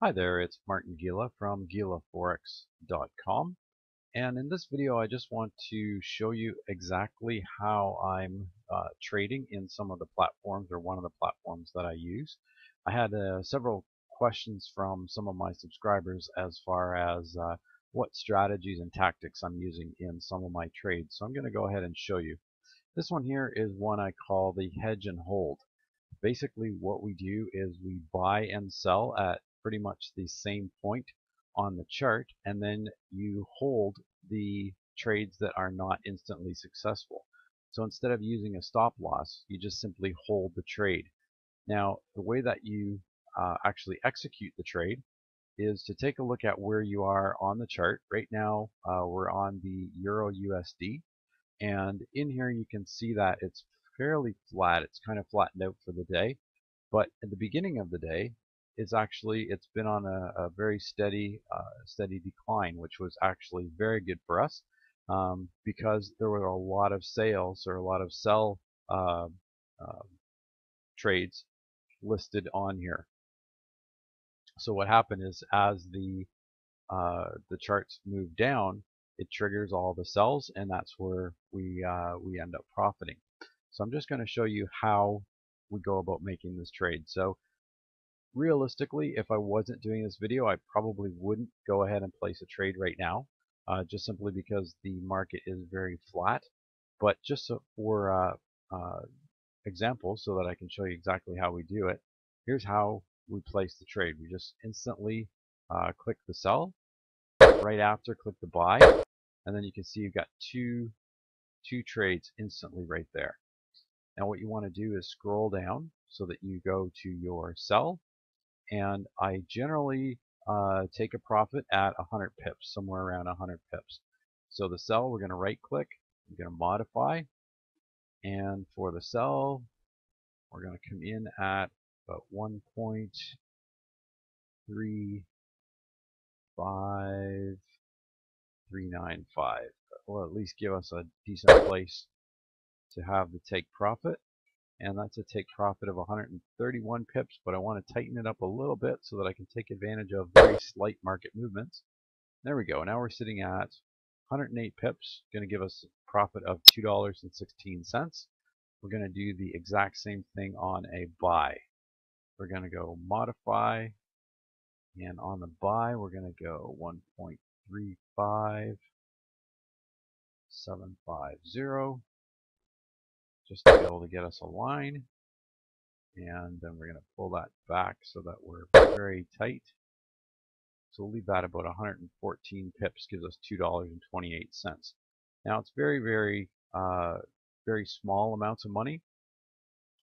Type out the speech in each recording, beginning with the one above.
Hi there, it's Martin Gila from gilaforex.com, and in this video I just want to show you exactly how I'm trading in some of the platforms, or one of the platforms that I use. I had several questions from some of my subscribers as far as what strategies and tactics I'm using in some of my trades, so I'm going to go ahead and show you. This one here is one I call the hedge and hold. Basically what we do is we buy and sell at pretty much the same point on the chart, and then you hold the trades that are not instantly successful. So instead of using a stop loss, you just simply hold the trade. Now the way that you actually execute the trade is to take a look at where you are on the chart. Right now we're on the Euro USD, and in here you can see that it's fairly flat. It's kind of flattened out for the day, but at the beginning of the day it's been on a very steady decline, which was actually very good for us, because there were a lot of sales, or a lot of sell uh, uh, trades listed on here. So what happened is, as the charts move down, it triggers all the sells, and that's where we end up profiting. So I'm just going to show you how we go about making this trade. So realistically, if I wasn't doing this video, I probably wouldn't go ahead and place a trade right now, just simply because the market is very flat. But just so for example, so that I can show you exactly how we do it, here's how we place the trade. We just instantly click the sell, right after click the buy, and then you can see you've got two trades instantly right there. Now what you want to do is scroll down so that you go to your sell, and I generally take a profit at 100 pips, somewhere around 100 pips. So the sell, we're going to right click, we're going to modify, and for the sell we're going to come in at about 1.35395. Will at least give us a decent place to have the take profit, and that's a take profit of 131 pips, but I want to tighten it up a little bit so that I can take advantage of very slight market movements. There we go. Now we're sitting at 108 pips, going to give us a profit of $2.16. We're going to do the exact same thing on a buy. We're going to go modify, and on the buy we're going to go 1.35750, just to be able to get us a line, and then we're going to pull that back so that we're very tight. So we'll leave that about 114 pips, gives us $2.28. Now it's very, very small amounts of money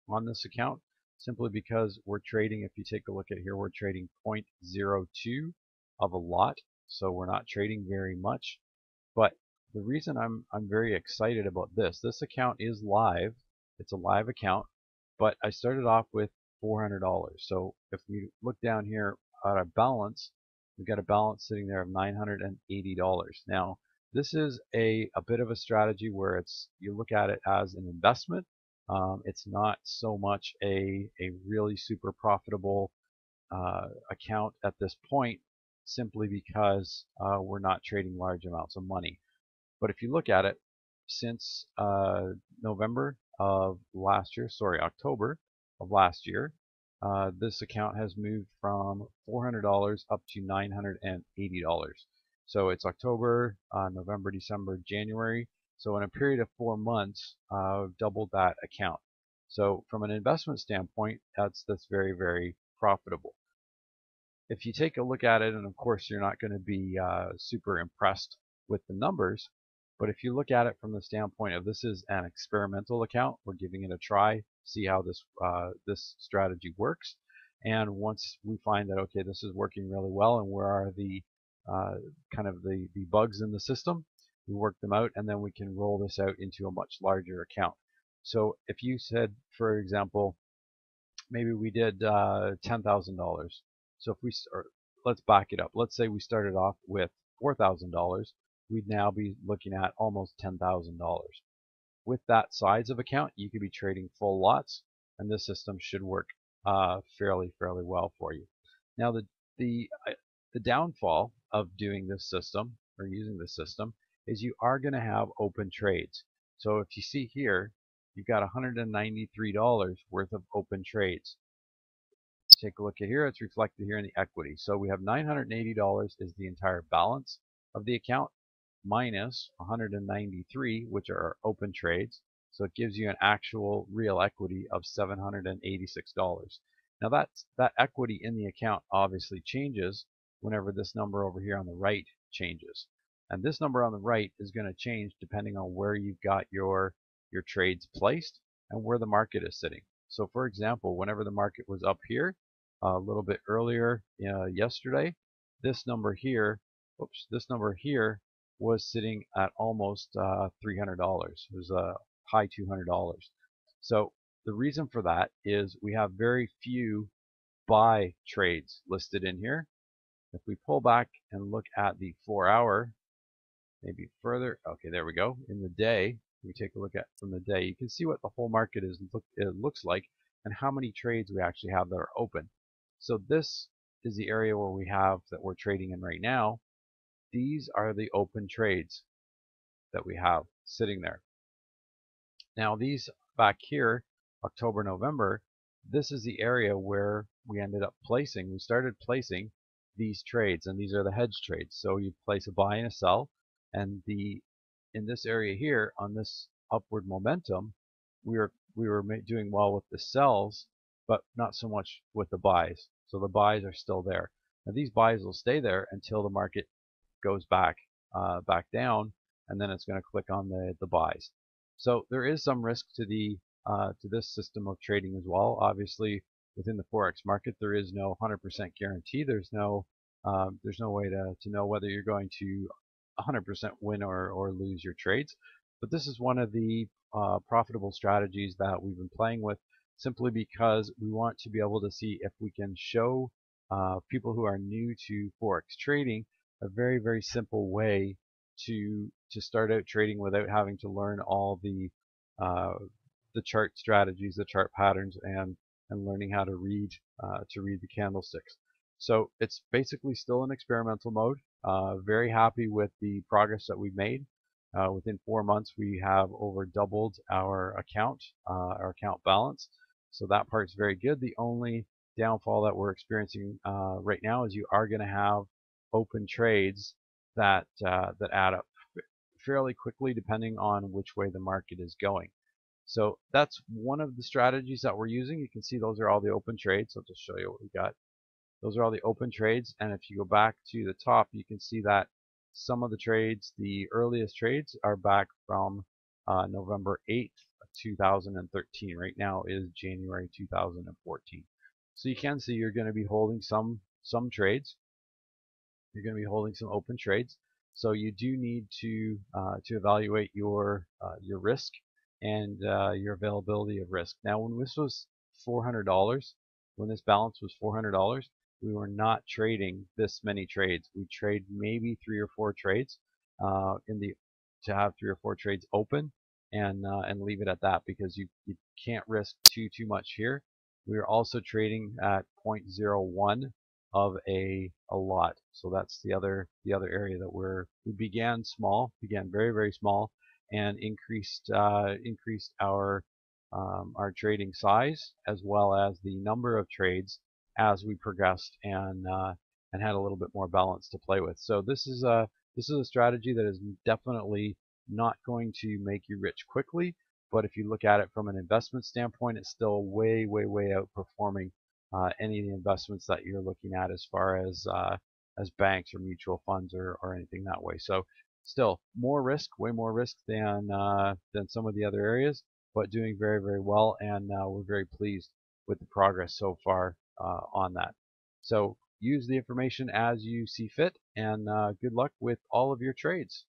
on this account, simply because we're trading, if you take a look at here, we're trading 0.02 of a lot, so we're not trading very much. But the reason I'm very excited about this account is live. It's a live account, but I started off with $400. So if we look down here at our balance, we've got a balance sitting there of $980. Now this is a bit of a strategy where you look at it as an investment. It's not so much a really super profitable account at this point, simply because we're not trading large amounts of money. But if you look at it, since October of last year, this account has moved from $400 up to $980. So it's October, November, December, January. So in a period of 4 months, doubled that account. So from an investment standpoint, that's very, very profitable. If you take a look at it, and of course you're not going to be super impressed with the numbers, but if you look at it from the standpoint of, this is an experimental account, we're giving it a try, see how this strategy works, and once we find that, okay, this is working really well, and where are the kind of the bugs in the system, we work them out, and then we can roll this out into a much larger account. So if you said, for example, maybe we did $10,000. So if let's back it up. Let's say we started off with $4,000. We'd now be looking at almost $10,000. With that size of account, you could be trading full lots, and this system should work fairly well for you. Now the the downfall of doing this system or using this system is you are going to have open trades. So if you see here, you've got $193 worth of open trades. Let's take a look at here. It's reflected here in the equity. So we have $980 is the entire balance of the account minus 193, which are our open trades. So it gives you an actual real equity of $786. Now that equity in the account obviously changes whenever this number over here on the right changes. And this number on the right is going to change depending on where you've got your trades placed and where the market is sitting. So for example, whenever the market was up here a little bit earlier yesterday, this number here, this number here was sitting at almost $300. It was a high $200. So the reason for that is we have very few buy trades listed in here. If we pull back and look at the 4-hour, maybe further, okay, there we go. In the day, we take a look at from the day, you can see what the whole market looks like and how many trades we actually have that are open. So this is the area where we have that we're trading in right now. These are the open trades that we have sitting there. Now these back here, October, November, this is the area where we ended up placing. We started placing these trades, and these are the hedge trades. So you place a buy and a sell, and in this area here on this upward momentum, we were doing well with the sells, but not so much with the buys. So the buys are still there. Now these buys will stay there until the market goes back down, and then it's going to click on the buys. So there is some risk to this system of trading as well. Obviously, within the Forex market, there is no 100% guarantee. There's no way to know whether you're going to 100% win or lose your trades. But this is one of the profitable strategies that we've been playing with, simply because we want to be able to see if we can show people who are new to Forex trading a very, very simple way to start out trading without having to learn all the chart strategies, the chart patterns, and learning how to read the candlesticks. So it's basically still in experimental mode. Very happy with the progress that we've made. Within 4 months, we have over doubled our account balance. So that part's very good. The only downfall that we're experiencing right now is you are going to have open trades that add up fairly quickly depending on which way the market is going. So that's one of the strategies that we're using. You can see those are all the open trades. I'll just show you what we got. Those are all the open trades, and if you go back to the top, you can see that some of the trades, the earliest trades, are back from November 8th, 2013. Right now is January 2014. So you can see you're going to be holding some trades. You're going to be holding some open trades. So you do need to evaluate your risk and your availability of risk. Now, when this was $400, when this balance was $400, we were not trading this many trades. We trade maybe 3 or 4 trades to have 3 or 4 trades open and leave it at that, because you can't risk too much here. We are also trading at 0.01 of a lot. So that's the other area that we began small, very, very small, and increased our trading size as well as the number of trades as we progressed and had a little bit more balance to play with. So this is a strategy that is definitely not going to make you rich quickly, but if you look at it from an investment standpoint, it's still way, way, way outperforming any of the investments that you're looking at as far as banks or mutual funds or anything that way. So still more risk, way more risk than some of the other areas, but doing very, very well, and we're very pleased with the progress so far on that. So use the information as you see fit, and good luck with all of your trades.